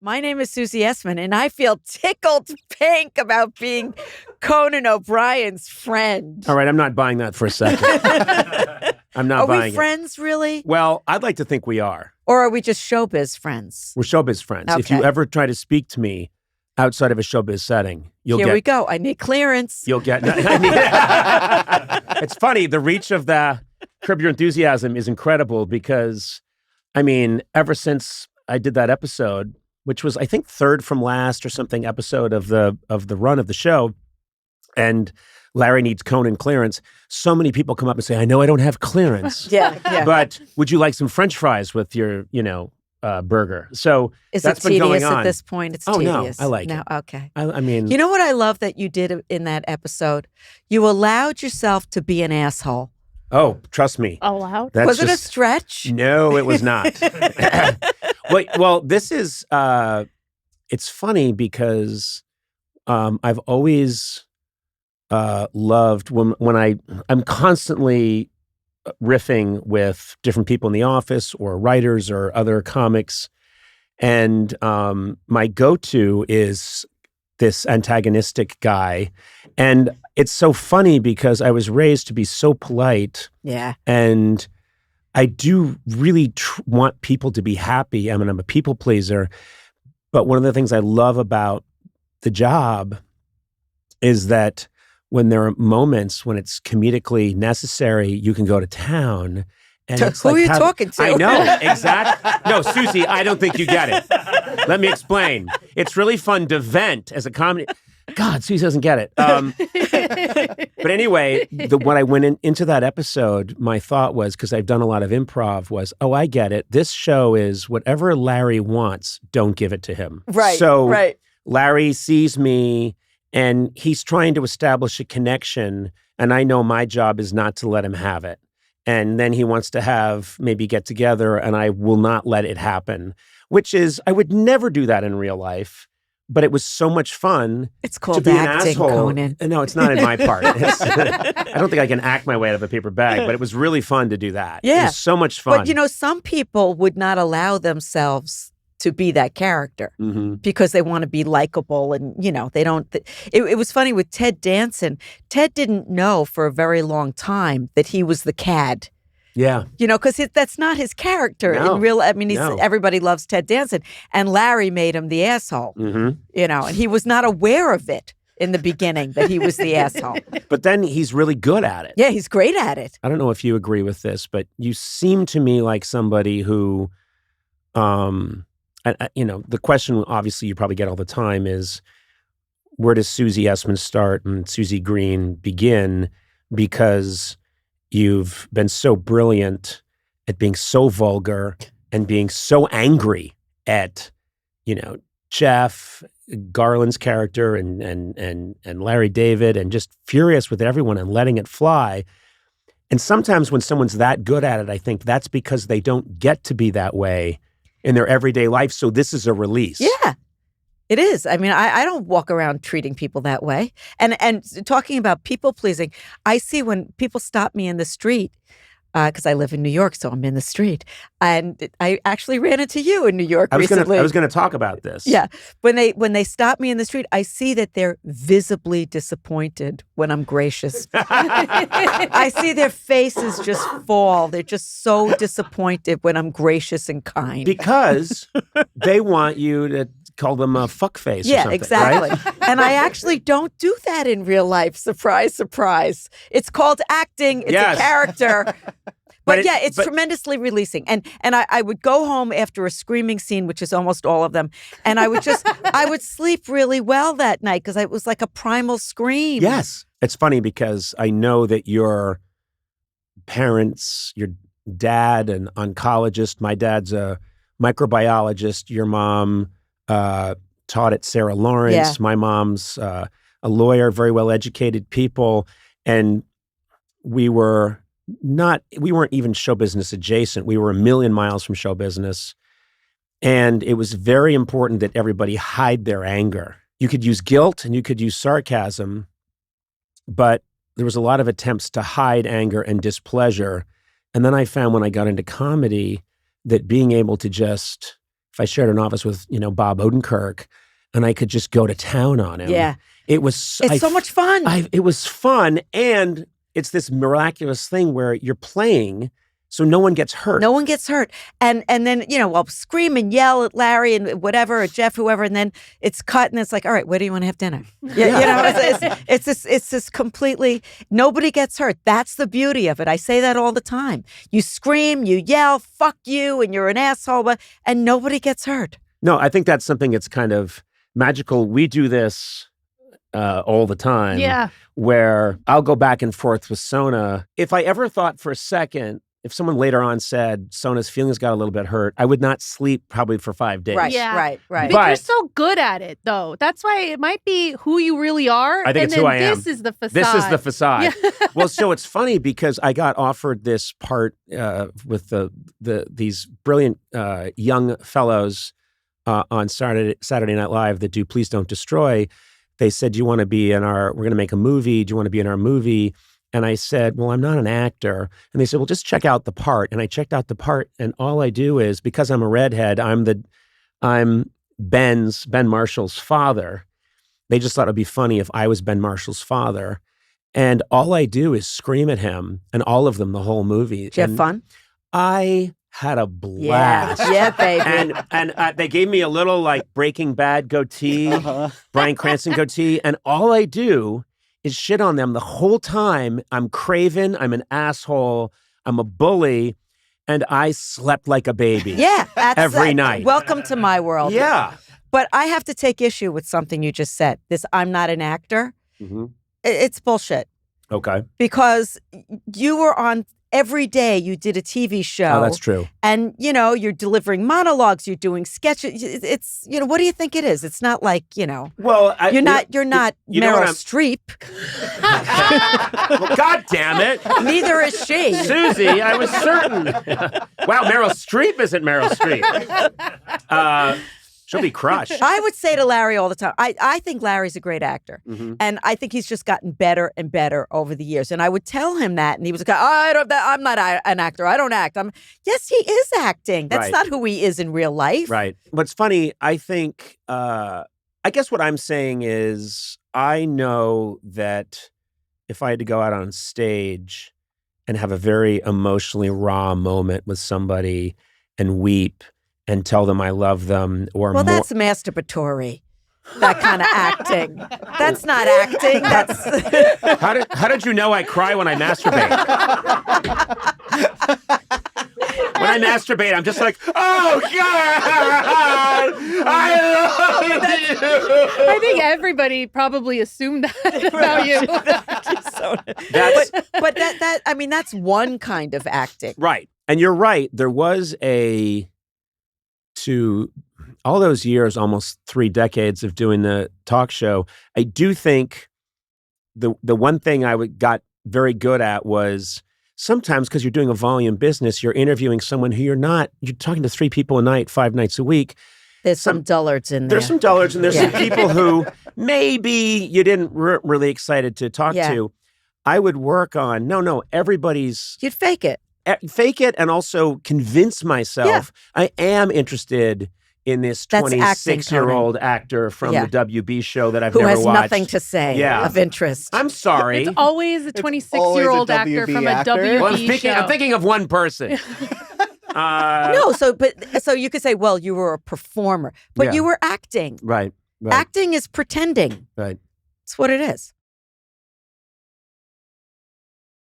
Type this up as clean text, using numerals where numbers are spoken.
My name is Susie Essman, and I feel tickled pink about being Conan O'Brien's friend. All right, I'm not buying that for a second. I'm not buying it. Are we friends, really? Well, I'd like to think we are. Or are we just showbiz friends? We're showbiz friends. Okay. If you ever try to speak to me outside of a showbiz setting, Here we go. I need clearance. You'll get... It's funny, the reach of the Curb Your Enthusiasm is incredible because, I mean, ever since I did that episode, which was, I think, third from last or something episode of the run of the show, and Larry needs Conan clearance, so many people come up and say, I know I don't have clearance. Yeah. But would you like some French fries with your, burger? So Is that's it been going tedious on. at this point? It's no, tedious. I like no, it. Okay. I mean... You know what I love that you did in that episode? You allowed yourself to be an asshole. Oh, trust me. Allowed? Was it a stretch? No, it was not. Well, this is, it's funny because I've always loved when I'm constantly riffing with different people in the office or writers or other comics. And my go-to is this antagonistic guy. And it's so funny because I was raised to be so polite. Yeah. And I do really want people to be happy. I mean, I'm a people pleaser. But one of the things I love about the job is that when there are moments when it's comedically necessary, you can go to town. And it's Who like are you talking to? I know, exactly. No, Susie, I don't think you get it. Let me explain. It's really fun to vent as a comedy. God, Susie doesn't get it. But anyway, when I went into that episode, my thought was, because I've done a lot of improv, was, oh, I get it. This show is whatever Larry wants, don't give it to him. Right, so right. Larry sees me, and he's trying to establish a connection, and I know my job is not to let him have it. And then he wants to maybe get together, and I will not let it happen, which is, I would never do that in real life. But it was so much fun. It's called to be acting, an asshole. Conan. No, it's not in my part. I don't think I can act my way out of a paper bag, but it was really fun to do that. Yeah. It was so much fun. But, some people would not allow themselves to be that character because they want to be likable and, they don't. It was funny with Ted Danson. Ted didn't know for a very long time that he was the cad. Yeah. Because that's not his character in real. I mean, everybody loves Ted Danson, and Larry made him the asshole. And he was not aware of it in the beginning that he was the asshole. But then he's really good at it. Yeah, he's great at it. I don't know if you agree with this, but you seem to me like somebody who, the question obviously you probably get all the time is, where does Susie Essman start and Susie Green begin? Because you've been so brilliant at being so vulgar and being so angry at, Jeff, Garland's character and Larry David, and just furious with everyone and letting it fly. And sometimes when someone's that good at it, I think that's because they don't get to be that way in their everyday life. So this is a release. Yeah. It is. I mean, I don't walk around treating people that way. And talking about people pleasing, I see when people stop me in the street, because I live in New York, so I'm in the street. And I actually ran into you in New York recently. I was going to talk about this. Yeah. When they stop me in the street, I see that they're visibly disappointed when I'm gracious. I see their faces just fall. They're just so disappointed when I'm gracious and kind. Because they want you to call them a fuckface or something. Yeah, exactly. Right? And I actually don't do that in real life. Surprise, surprise. It's called acting. It's a character. But it's tremendously releasing. And I would go home after a screaming scene, which is almost all of them, and I would sleep really well that night because it was like a primal scream. Yes. It's funny because I know that your parents, your dad, an oncologist, my dad's a microbiologist, your mom taught at Sarah Lawrence. Yeah. My mom's a lawyer, very well-educated people. And we weren't even show business adjacent. We were a million miles from show business. And it was very important that everybody hide their anger. You could use guilt and you could use sarcasm, but there was a lot of attempts to hide anger and displeasure. And then I found when I got into comedy that being able to just if I shared an office with, Bob Odenkirk, and I could just go to town on him. Yeah. It's so much fun. It was fun, and it's this miraculous thing where you're playing, so no one gets hurt. No one gets hurt. And then, I'll scream and yell at Larry and whatever, or Jeff, whoever, and then it's cut and it's like, all right, where do you want to have dinner? It's this completely, nobody gets hurt. That's the beauty of it. I say that all the time. You scream, you yell, fuck you, and you're an asshole, and nobody gets hurt. No, I think that's something that's kind of magical. We do this all the time. Yeah. Where I'll go back and forth with Sona. If I ever thought for a second, if someone later on said Sona's feelings got a little bit hurt, I would not sleep probably for 5 days. Right, yeah. right. But you're so good at it, though. That's why it might be who you really are. I think it's who I am. This is the facade. This is the facade. Yeah. Well, so it's funny because I got offered this part with these brilliant young fellows on Saturday Night Live that do Please Don't Destroy. They said, we're going to make a movie. Do you want to be in our movie? And I said, well, I'm not an actor. And they said, well, just check out the part. And I checked out the part, and all I do is, because I'm a redhead, I'm Ben Marshall's father. They just thought it'd be funny if I was Ben Marshall's father. And all I do is scream at him, and all of them the whole movie. Did you have fun? I had a blast. Yeah, baby. And they gave me a little Breaking Bad goatee, Bryan Cranston goatee, and all I do is shit on them the whole time. I'm craven, I'm an asshole, I'm a bully, and I slept like a baby. Yeah. Every night. Welcome to my world. Yeah. But I have to take issue with something you just said. This, I'm not an actor. Mm-hmm. It's bullshit. Okay. Because you were on, every day you did a TV show. Oh, that's true. And, you're delivering monologues, you're doing sketches. It's, what do you think it is? It's not like, Well, you're not Meryl Streep. Well, God damn it. Neither is she. Susie, I was certain. Wow, Meryl Streep isn't Meryl Streep. She'll be crushed. I would say to Larry all the time, I think Larry's a great actor. Mm-hmm. And I think he's just gotten better and better over the years. And I would tell him that, and he was like, I'm not an actor. I don't act. Yes, he is acting. That's not who he is in real life. Right. What's funny, I think, I guess what I'm saying is, I know that if I had to go out on stage and have a very emotionally raw moment with somebody and weep and tell them I love them, or that's masturbatory. That kind of acting. That's not acting. That's How did you know I cry when I masturbate? When I masturbate, I'm just like, oh God, I love you. I think everybody probably assumed that about you. That's one kind of acting. Right. And you're right. There was to all those years, almost 3 decades of doing the talk show, I do think the one thing I got very good at was sometimes, because you're doing a volume business, you're interviewing someone who you're talking to 3 people a night, 5 nights a week. There's some dullards in there. There's some dullards, and there's some people who maybe you didn't really excited to talk to. I would work on, everybody's... You'd fake it. Fake it, and also convince myself I am interested in this 26-year-old actor from the WB show that I've never watched. Who has nothing to say of interest. I'm sorry. It's always a 26-year-old actor from a WB show. I'm thinking of one person. So you could say, well, you were a performer, but you were acting. Right. Acting is pretending. Right. It's what it is.